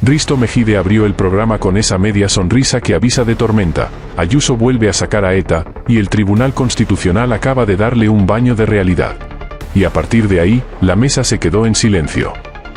Risto Mejide abrió el programa con esa media sonrisa que avisa de tormenta. Ayuso vuelve a sacar a ETA, y el Tribunal Constitucional acaba de darle un baño de realidad. Y a partir de ahí, la mesa se quedó en silencio.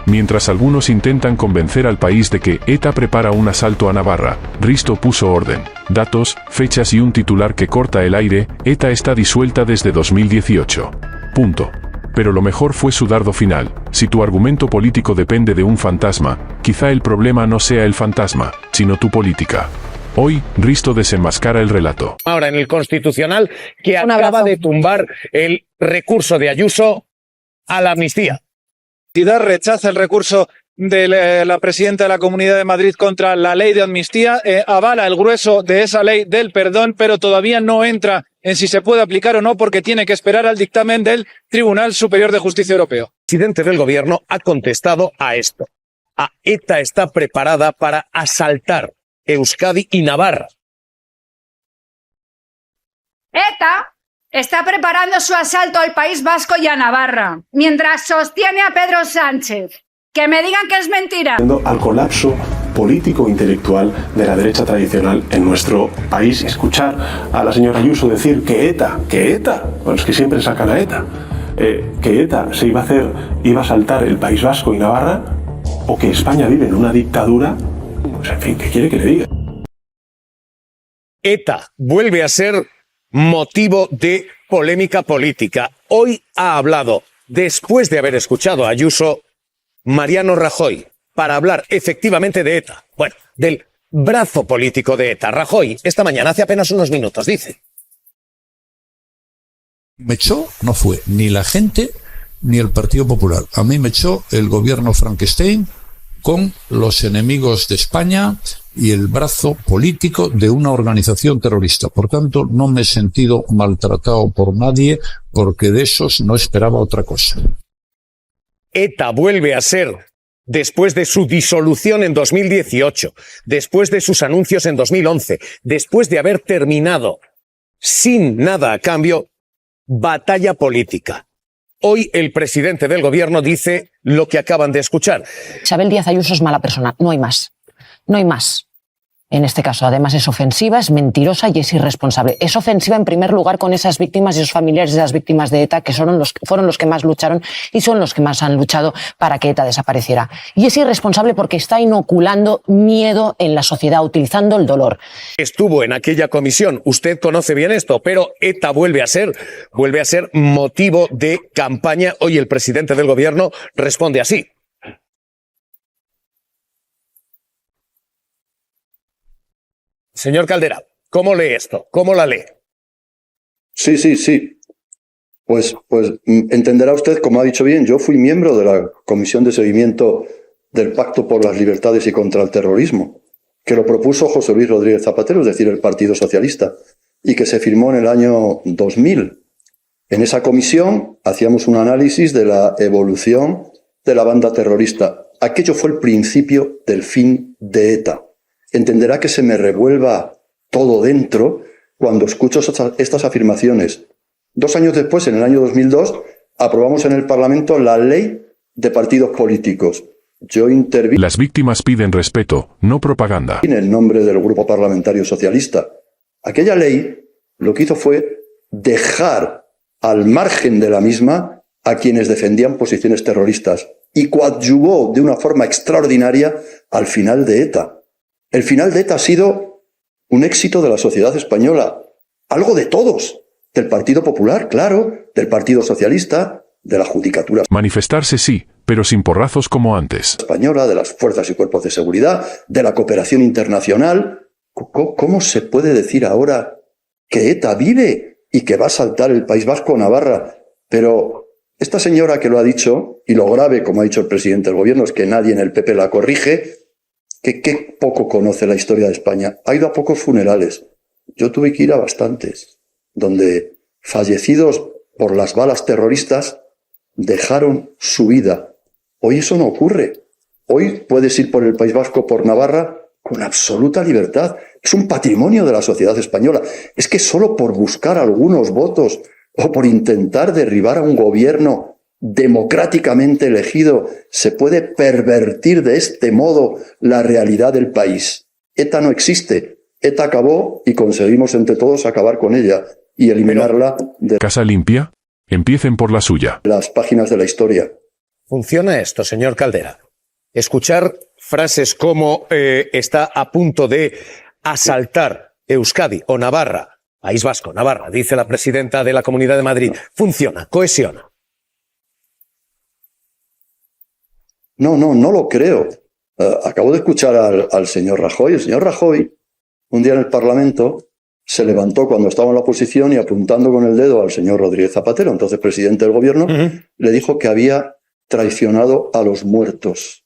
Mientras algunos intentan convencer al país de que ETA prepara un asalto a Navarra, Risto puso orden, datos, fechas y un titular que corta el aire: ETA está disuelta desde 2018. Punto. Pero lo mejor fue su dardo final: si tu argumento político depende de un fantasma, quizá el problema no sea el fantasma, sino tu política. Hoy, Risto desenmascara el relato. Ahora en el Constitucional, que acaba de tumbar el recurso de Ayuso a la amnistía. Rechaza el recurso de la presidenta de la Comunidad de Madrid contra la ley de amnistía, avala el grueso de esa ley del perdón, pero todavía no entra en si se puede aplicar o no, porque tiene que esperar al dictamen del Tribunal Superior de Justicia Europeo. El presidente del gobierno ha contestado a esto. ETA está preparada para asaltar Euskadi y Navarra. ETA está preparando su asalto al País Vasco y a Navarra, mientras sostiene a Pedro Sánchez. Que me digan que es mentira. Al colapso político e intelectual de la derecha tradicional en nuestro país. Escuchar a la señora Ayuso decir que ETA, bueno, es que siempre sacan a ETA, que ETA se iba a asaltar el País Vasco y Navarra, o que España vive en una dictadura, pues en fin, ¿qué quiere que le diga? ETA vuelve a ser motivo de polémica política. Hoy ha hablado, después de haber escuchado a Ayuso, Mariano Rajoy, para hablar efectivamente de ETA. Bueno, del brazo político de ETA. Rajoy, esta mañana, hace apenas unos minutos, dice: me echó no fue ni la gente ni el Partido Popular. A mí me echó el gobierno Frankenstein con los enemigos de España y el brazo político de una organización terrorista. Por tanto, no me he sentido maltratado por nadie, porque de esos no esperaba otra cosa. ETA vuelve a ser, después de su disolución en 2018, después de sus anuncios en 2011, después de haber terminado sin nada a cambio, batalla política. Hoy el presidente del gobierno dice lo que acaban de escuchar. Isabel Díaz Ayuso es mala persona, no hay más. No hay más. En este caso, además, es ofensiva, es mentirosa y es irresponsable. Es ofensiva, en primer lugar, con esas víctimas y esos familiares de las víctimas de ETA, que fueron los que más lucharon y son los que más han luchado para que ETA desapareciera. Y es irresponsable porque está inoculando miedo en la sociedad, utilizando el dolor. Estuvo en aquella comisión, usted conoce bien esto, pero ETA vuelve a ser motivo de campaña. Hoy el presidente del gobierno responde así. Señor Caldera, ¿cómo lee esto? ¿Cómo la lee? Sí. Pues entenderá usted, como ha dicho bien, yo fui miembro de la Comisión de Seguimiento del Pacto por las Libertades y contra el Terrorismo, que lo propuso José Luis Rodríguez Zapatero, es decir, el Partido Socialista, y que se firmó en el año 2000. En esa comisión hacíamos un análisis de la evolución de la banda terrorista. Aquello fue el principio del fin de ETA. Entenderá que se me revuelva todo dentro cuando escucho estas afirmaciones. 2 años después, en el año 2002, aprobamos en el Parlamento la ley de partidos políticos. Yo intervine. Las víctimas piden respeto, no propaganda. En el nombre del Grupo Parlamentario Socialista. Aquella ley lo que hizo fue dejar al margen de la misma a quienes defendían posiciones terroristas y coadyuvó de una forma extraordinaria al final de ETA. El final de ETA ha sido un éxito de la sociedad española, algo de todos, del Partido Popular, claro, del Partido Socialista, de la Judicatura Manifestarse sí, pero sin porrazos como antes. Española, de las fuerzas y cuerpos de seguridad, de la cooperación internacional. ¿Cómo se puede decir ahora que ETA vive y que va a asaltar el País Vasco o Navarra? Pero esta señora que lo ha dicho, y lo grave, como ha dicho el presidente del gobierno, es que nadie en el PP la corrige, que poco conoce la historia de España. Ha ido a pocos funerales. Yo tuve que ir a bastantes, donde fallecidos por las balas terroristas dejaron su vida. Hoy eso no ocurre. Hoy puedes ir por el País Vasco, por Navarra, con absoluta libertad. Es un patrimonio de la sociedad española. Es que solo por buscar algunos votos o por intentar derribar a un gobierno democráticamente elegido se puede pervertir de este modo la realidad del país. ETA no existe. ETA acabó y conseguimos entre todos acabar con ella y eliminarla de ¿Casa limpia? Empiecen por la suya. las páginas de la historia. Funciona esto, señor Caldera. Escuchar frases como está a punto de asaltar Euskadi o Navarra, País Vasco, Navarra, dice la presidenta de la Comunidad de Madrid. Funciona, cohesiona. No lo creo. Acabo de escuchar al señor Rajoy. El señor Rajoy, un día en el Parlamento, se levantó cuando estaba en la oposición y apuntando con el dedo al señor Rodríguez Zapatero, entonces presidente del gobierno, le dijo que había traicionado a los muertos.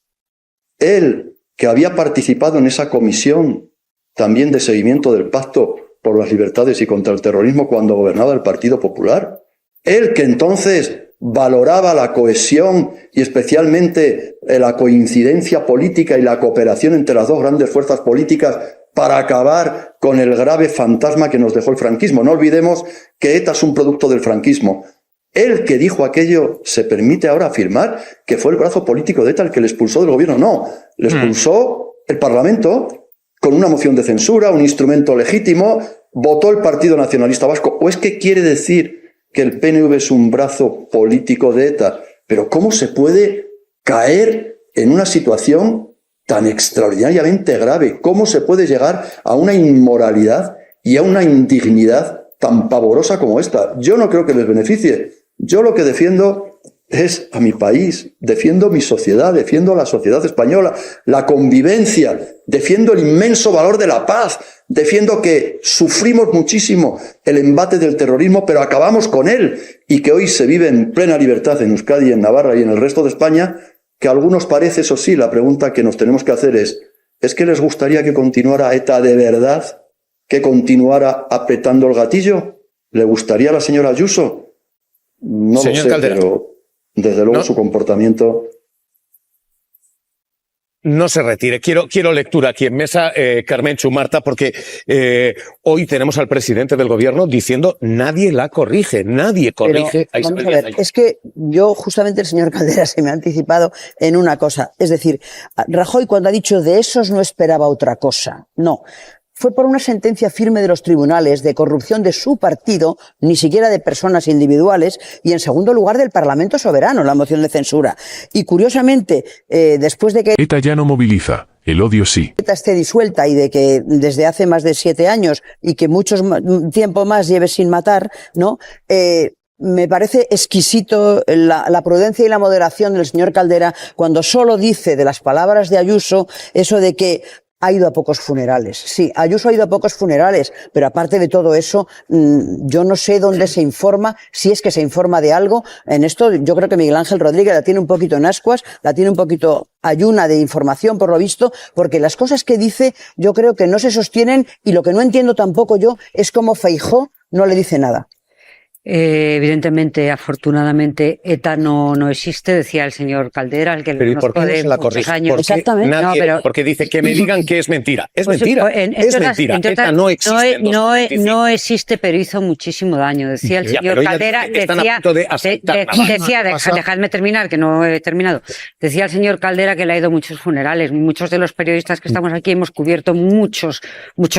Él, que había participado en esa comisión también de seguimiento del Pacto por las Libertades y contra el Terrorismo cuando gobernaba el Partido Popular. Él, que entonces valoraba la cohesión y especialmente la coincidencia política y la cooperación entre las dos grandes fuerzas políticas para acabar con el grave fantasma que nos dejó el franquismo. No olvidemos que ETA es un producto del franquismo. Él, que dijo aquello, se permite ahora afirmar que fue el brazo político de ETA el que le expulsó del gobierno. No, le expulsó el Parlamento con una moción de censura, un instrumento legítimo, votó el Partido Nacionalista Vasco. ¿O es que quiere decir que el PNV es un brazo político de ETA? Pero ¿cómo se puede caer en una situación tan extraordinariamente grave? ¿Cómo se puede llegar a una inmoralidad y a una indignidad tan pavorosa como esta? Yo no creo que les beneficie. Yo lo que defiendo es a mi país, defiendo mi sociedad, defiendo a la sociedad española, la convivencia, defiendo el inmenso valor de la paz, defiendo que sufrimos muchísimo el embate del terrorismo, pero acabamos con él y que hoy se vive en plena libertad en Euskadi, en Navarra y en el resto de España, que a algunos parece, eso sí, la pregunta que nos tenemos que hacer ¿es que les gustaría que continuara ETA de verdad? ¿Que continuara apretando el gatillo? ¿Le gustaría a la señora Ayuso? No Señor lo sé, Caldera, pero desde luego no, su comportamiento... no se retire. Quiero lectura aquí en mesa, Carmenchu, Marta, porque hoy tenemos al presidente del gobierno diciendo nadie la corrige, nadie corrige a Vamos Isabel a ver, Díaz Ayuso. es que yo, justamente el señor Caldera se me ha anticipado en una cosa. Es decir, Rajoy cuando ha dicho de esos no esperaba otra cosa. No. Fue por una sentencia firme de los tribunales de corrupción de su partido, ni siquiera de personas individuales, y en segundo lugar del Parlamento soberano, la moción de censura. Y curiosamente, después de que ETA ya no moviliza, el odio sí. ETA esté disuelta y de que desde hace más de 7 años y que mucho tiempo más lleve sin matar, ¿no? Me parece exquisito la prudencia y la moderación del señor Caldera cuando solo dice de las palabras de Ayuso eso de que ha ido a pocos funerales. Sí, Ayuso ha ido a pocos funerales, pero aparte de todo eso, yo no sé dónde se informa, si es que se informa de algo. En esto yo creo que Miguel Ángel Rodríguez la tiene un poquito en ascuas, la tiene un poquito ayuna de información por lo visto, porque las cosas que dice yo creo que no se sostienen y lo que no entiendo tampoco yo es cómo Feijóo no le dice nada. Evidentemente, afortunadamente, ETA no existe, decía el señor Caldera, el que Pero ¿y por qué no se la corrige? Porque dice que me digan que es mentira. Es mentira. Es mentira. ETA no existe. No existe, pero hizo muchísimo daño. Decía el señor Caldera, dejadme terminar, que no he terminado. Decía el señor Caldera que le ha ido muchos funerales. Muchos de los periodistas que estamos aquí hemos cubierto muchos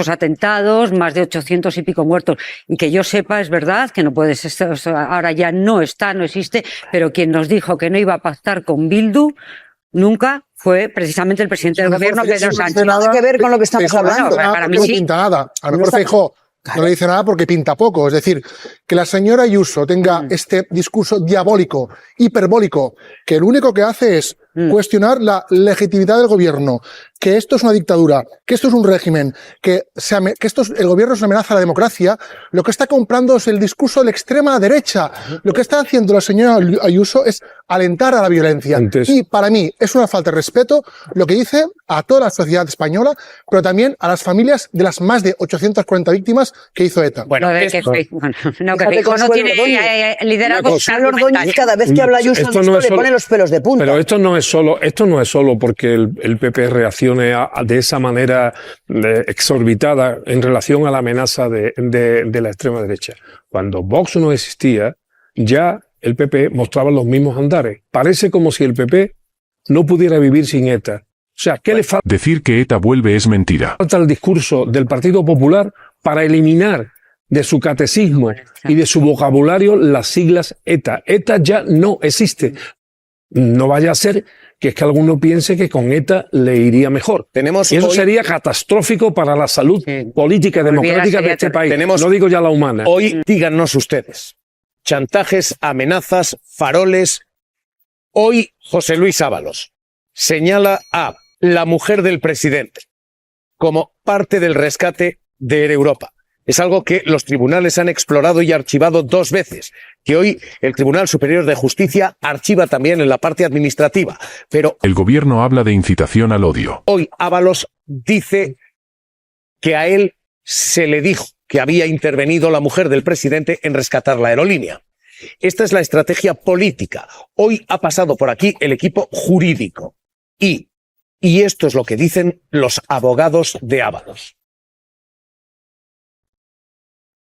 atentados, más de 800 y pico muertos. Y que yo sepa, es verdad que no puede. Ahora ya no existe, pero quien nos dijo que no iba a pactar con Bildu nunca fue precisamente el presidente del gobierno, Pedro Sánchez. No tiene nada que ver con lo que estamos hablando. Para mí no sí. pinta nada. A lo mejor Feijóo no le dice nada porque pinta poco. Es decir, que la señora Ayuso tenga este discurso diabólico, hiperbólico, que lo único que hace es cuestionar la legitimidad del gobierno, que esto es una dictadura, que esto es un régimen, que el gobierno es una amenaza a la democracia. Lo que está comprando es el discurso de la extrema derecha. Lo que está haciendo la señora Ayuso es alentar a la violencia. Y para mí es una falta de respeto lo que dice a toda la sociedad española, pero también a las familias de las más de 840 víctimas que hizo ETA. Bueno, que Feijóo no tiene liderazgo. Cada vez que habla Ayuso le pone los pelos de punta. Pero esto no es solo porque el PP reaccione de esa manera exorbitada en relación a la amenaza de la extrema derecha. Cuando Vox no existía, ya el PP mostraba los mismos andares. Parece como si el PP no pudiera vivir sin ETA. O sea, ¿qué le falta Decir que ETA vuelve es mentira. al discurso del Partido Popular para eliminar de su catecismo y de su vocabulario las siglas ETA? ETA ya no existe. No vaya a ser que es que alguno piense que con ETA le iría mejor. Tenemos Y eso hoy- sería catastrófico para la salud política y democrática de este país. Tenemos- No digo ya la humana. Hoy, díganos ustedes, chantajes, amenazas, faroles. Hoy, José Luis Ábalos señala a la mujer del presidente como parte del rescate de Europa. Es algo que los tribunales han explorado y archivado 2 veces, que hoy el Tribunal Superior de Justicia archiva también en la parte administrativa. Pero El gobierno habla de incitación al odio. hoy Ábalos dice que a él se le dijo que había intervenido la mujer del presidente en rescatar la aerolínea. Esta es la estrategia política. Hoy ha pasado por aquí el equipo jurídico. Y esto es lo que dicen los abogados de Ábalos.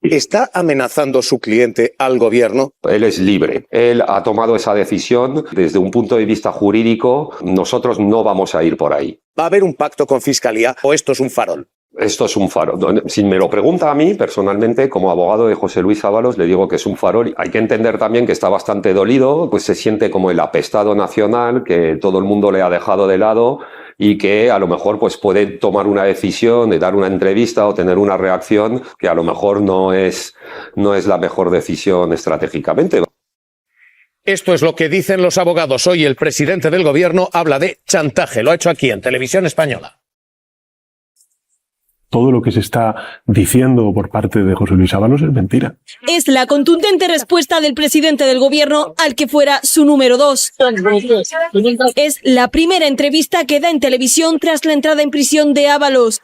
¿Está amenazando su cliente al gobierno? Él es libre. Él ha tomado esa decisión. Desde un punto de vista jurídico, nosotros no vamos a ir por ahí. ¿Va a haber un pacto con Fiscalía o esto es un farol? Esto es un farol. Si me lo pregunta a mí, personalmente, como abogado de José Luis Ábalos, le digo que es un farol. Hay que entender también que está bastante dolido, pues se siente como el apestado nacional, que todo el mundo le ha dejado de lado y que a lo mejor pues puede tomar una decisión de dar una entrevista o tener una reacción que a lo mejor no es la mejor decisión estratégicamente. Esto es lo que dicen los abogados. Hoy el presidente del gobierno habla de chantaje. Lo ha hecho aquí en Televisión Española. Todo lo que se está diciendo por parte de José Luis Ábalos es mentira. Es la contundente respuesta del presidente del gobierno al que fuera su número 2. Es la primera entrevista que da en televisión tras la entrada en prisión de Ábalos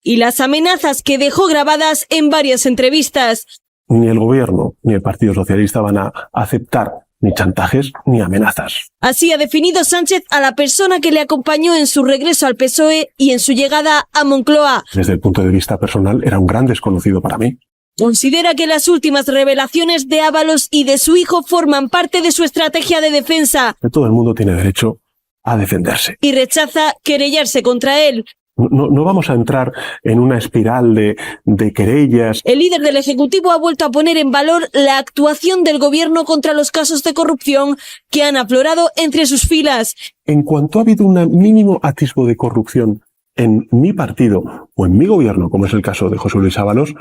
y las amenazas que dejó grabadas en varias entrevistas. Ni el gobierno ni el Partido Socialista van a aceptar ni chantajes ni amenazas. Así ha definido Sánchez a la persona que le acompañó en su regreso al PSOE y en su llegada a Moncloa. Desde el punto de vista personal, era un gran desconocido para mí. Considera que las últimas revelaciones de Ábalos y de su hijo forman parte de su estrategia de defensa Todo el mundo tiene derecho a defenderse. y rechaza querellarse contra él. No vamos a entrar en una espiral de querellas. El líder del Ejecutivo ha vuelto a poner en valor la actuación del gobierno contra los casos de corrupción que han aflorado entre sus filas. En cuanto ha habido un mínimo atisbo de corrupción en mi partido o en mi gobierno, como es el caso de José Luis Ábalos,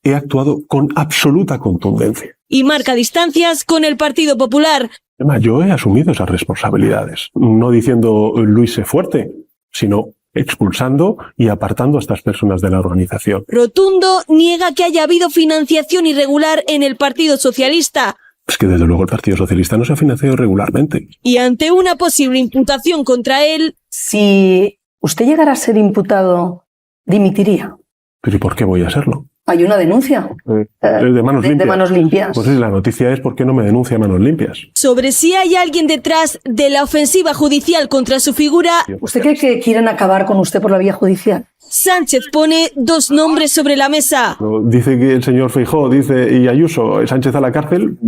he actuado con absoluta contundencia. Y marca distancias con el Partido Popular. Además, yo he asumido esas responsabilidades, no diciendo Luis sé fuerte, sino expulsando y apartando a estas personas de la organización. Rotundo niega que haya habido financiación irregular en el Partido Socialista. Es que desde luego el Partido Socialista no se ha financiado regularmente. Y ante una posible imputación contra él, Si usted llegara a ser imputado, dimitiría. ¿Pero y por qué voy a serlo? Hay una denuncia De manos limpias. de manos limpias. Pues sí, la noticia es por qué no me denuncia a manos limpias. sobre si hay alguien detrás de la ofensiva judicial contra su figura, ¿Usted cree que quieren acabar con usted por la vía judicial? Sánchez pone 2 nombres sobre la mesa. Dice que el señor Feijóo dice y Ayuso, Sánchez a la cárcel,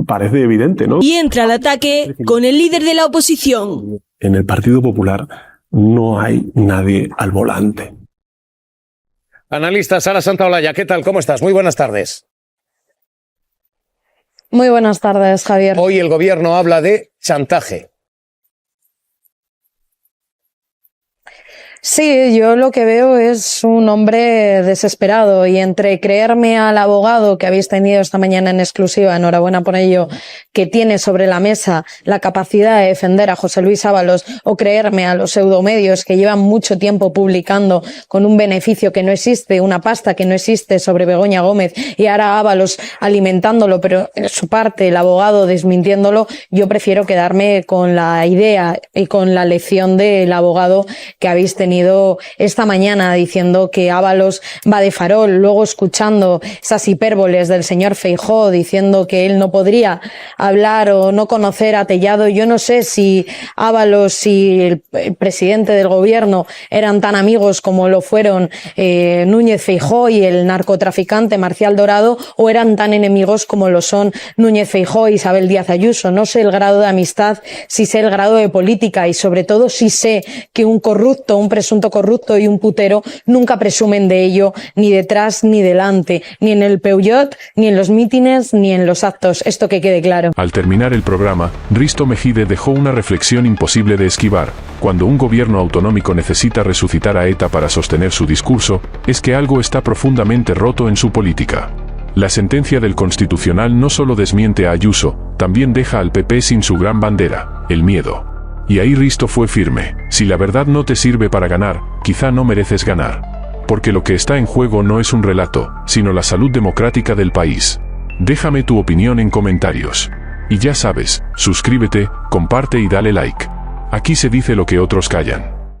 parece evidente, ¿no? Y entra al ataque con el líder de la oposición. En el Partido Popular no hay nadie al volante. Analista Sara Santaolalla, ¿qué tal? ¿Cómo estás? Muy buenas tardes. Muy buenas tardes, Javier. Hoy el gobierno habla de chantaje. Sí, yo lo que veo es un hombre desesperado y entre creerme al abogado que habéis tenido esta mañana en exclusiva, enhorabuena por ello, que tiene sobre la mesa la capacidad de defender a José Luis Ábalos, o creerme a los pseudomedios que llevan mucho tiempo publicando con un beneficio que no existe, una pasta que no existe sobre Begoña Gómez y ahora Ábalos alimentándolo, pero en su parte el abogado desmintiéndolo, yo prefiero quedarme con la idea y con la lección del abogado que habéis tenido tenido esta mañana diciendo que Ábalos va de farol, luego escuchando esas hipérboles del señor Feijóo diciendo que él no podría hablar o no conocer a Tellado. Yo no sé si Ábalos y el presidente del gobierno eran tan amigos como lo fueron Núñez Feijóo y el narcotraficante Marcial Dorado, o eran tan enemigos como lo son Núñez Feijóo y Isabel Díaz Ayuso. No sé el grado de amistad, sí sé el grado de política y sobre todo sí sé que un corrupto, un presunto corrupto y un putero nunca presumen de ello ni detrás ni delante, ni en el Peugeot, ni en los mítines, ni en los actos. Esto que quede claro. Al terminar el programa, Risto Mejide dejó una reflexión imposible de esquivar. Cuando un gobierno autonómico necesita resucitar a ETA para sostener su discurso, es que algo está profundamente roto en su política. La sentencia del Constitucional no solo desmiente a Ayuso, también deja al PP sin su gran bandera, el miedo. Y ahí Risto fue firme: si la verdad no te sirve para ganar, quizá no mereces ganar. Porque lo que está en juego no es un relato, sino la salud democrática del país. Déjame tu opinión en comentarios. Y ya sabes, suscríbete, comparte y dale like. Aquí se dice lo que otros callan.